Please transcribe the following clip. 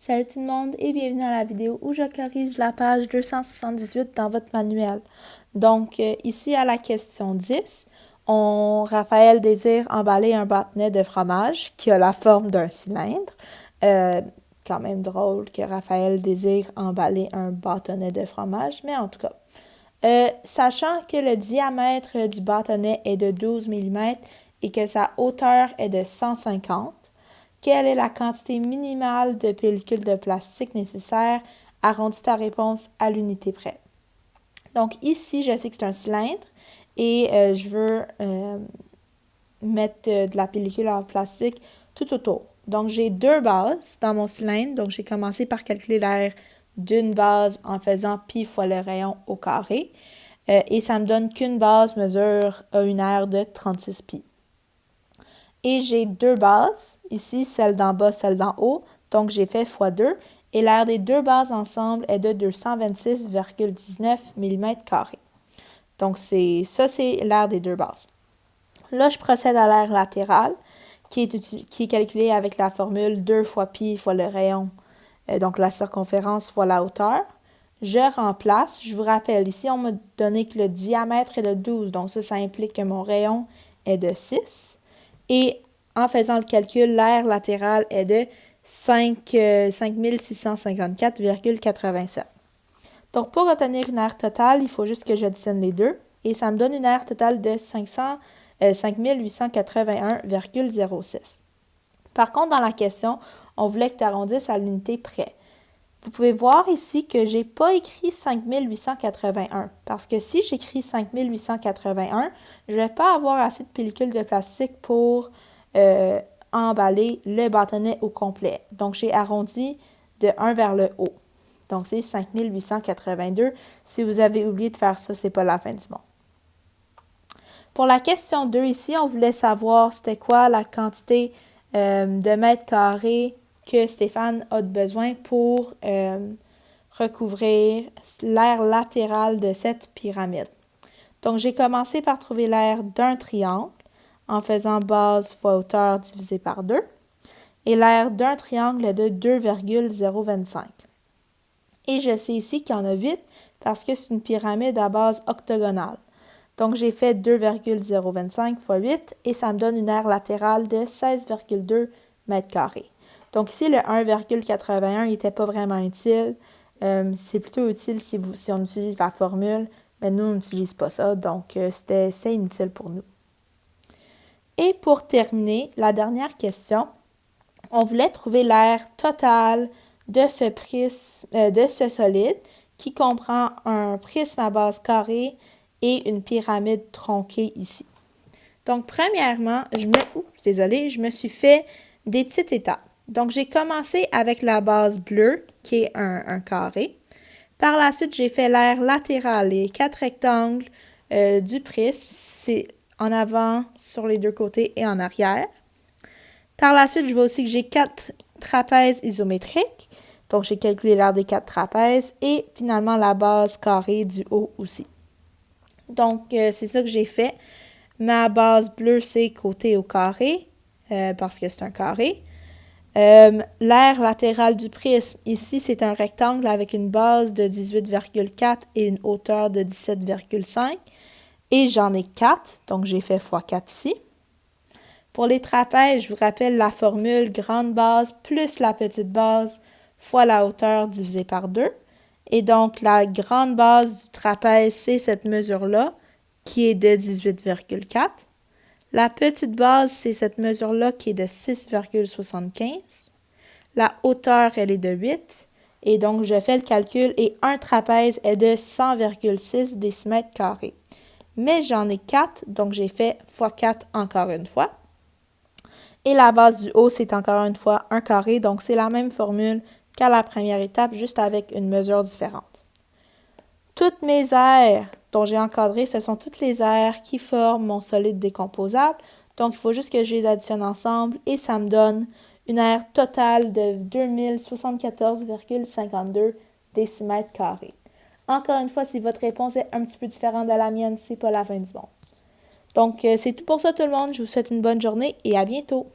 Salut tout le monde et bienvenue à la vidéo où je corrige la page 278 dans votre manuel. Donc, ici à la question 10, Raphaël désire emballer un bâtonnet de fromage qui a la forme d'un cylindre. Quand même drôle que Raphaël désire emballer un bâtonnet de fromage, mais en tout cas. Sachant que le diamètre du bâtonnet est de 12 mm et que sa hauteur est de 150, quelle est la quantité minimale de pellicule de plastique nécessaire? Arrondis ta réponse à l'unité près. Donc ici, je sais que c'est un cylindre et je veux mettre de la pellicule en plastique tout autour. Donc j'ai deux bases dans mon cylindre. Donc j'ai commencé par calculer l'air d'une base en faisant pi fois le rayon au carré. Et ça me donne qu'une base mesure une aire de 36 pi. Et j'ai deux bases, ici, celle d'en bas, celle d'en haut, donc j'ai fait x2, et l'aire des deux bases ensemble est de 226,19 mm². Donc ça, c'est l'aire des deux bases. Là, je procède à l'aire latérale, qui est calculée avec la formule 2 fois pi fois le rayon, donc la circonférence fois la hauteur. Je remplace, je vous rappelle, ici, on m'a donné que le diamètre est de 12, donc ça implique que mon rayon est de 6. Et en faisant le calcul, l'aire latérale est de 5654,87. Donc, pour obtenir une aire totale, il faut juste que j'additionne les deux. Et ça me donne une aire totale de 5881,06. Par contre, dans la question, on voulait que tu arrondisses à l'unité près. Vous pouvez voir ici que je n'ai pas écrit 5881 parce que si j'écris 5881, je ne vais pas avoir assez de pellicule de plastique pour emballer le bâtonnet au complet. Donc, j'ai arrondi de 1 vers le haut. Donc, c'est 5882. Si vous avez oublié de faire ça, ce n'est pas la fin du monde. Pour la question 2 ici, on voulait savoir c'était quoi la quantité de mètres carrés que Stéphane a besoin pour recouvrir l'aire latérale de cette pyramide. Donc, j'ai commencé par trouver l'aire d'un triangle en faisant base fois hauteur divisé par 2. Et l'aire d'un triangle est de 2,025. Et je sais ici qu'il y en a 8 parce que c'est une pyramide à base octogonale. Donc, j'ai fait 2,025 fois 8 et ça me donne une aire latérale de 16,2 m². Donc ici, le 1,81 n'était pas vraiment utile. C'est plutôt utile si on utilise la formule, mais nous, on n'utilise pas ça, donc c'était inutile pour nous. Et pour terminer, la dernière question, on voulait trouver l'aire totale de ce solide qui comprend un prisme à base carrée et une pyramide tronquée ici. Donc, premièrement, je me suis fait des petites étapes. Donc, j'ai commencé avec la base bleue, qui est un carré. Par la suite, j'ai fait l'aire latérale, les 4 rectangles du prisme. C'est en avant, sur les deux côtés et en arrière. Par la suite, je vois aussi que j'ai 4 trapèzes isométriques. Donc, j'ai calculé l'aire des 4 trapèzes et finalement la base carrée du haut aussi. Donc, c'est ça que j'ai fait. Ma base bleue, c'est côté au carré, parce que c'est un carré. L'aire latérale du prisme, ici, c'est un rectangle avec une base de 18,4 et une hauteur de 17,5. Et j'en ai 4, donc j'ai fait x4 ici. Pour les trapèzes, je vous rappelle la formule grande base plus la petite base fois la hauteur divisée par 2. Et donc, la grande base du trapèze, c'est cette mesure-là, qui est de 18,4. La petite base, c'est cette mesure-là qui est de 6,75. La hauteur, elle est de 8. Et donc, je fais le calcul et un trapèze est de 100,6 décimètres carrés. Mais j'en ai 4, donc j'ai fait x4 encore une fois. Et la base du haut, c'est encore une fois un carré, donc c'est la même formule qu'à la première étape, juste avec une mesure différente. Toutes mes aires dont j'ai encadré, ce sont toutes les aires qui forment mon solide décomposable. Donc, il faut juste que je les additionne ensemble et ça me donne une aire totale de 2074,52 décimètres carrés. Encore une fois, si votre réponse est un petit peu différente de la mienne, c'est pas la fin du monde. Donc, c'est tout pour ça tout le monde. Je vous souhaite une bonne journée et à bientôt.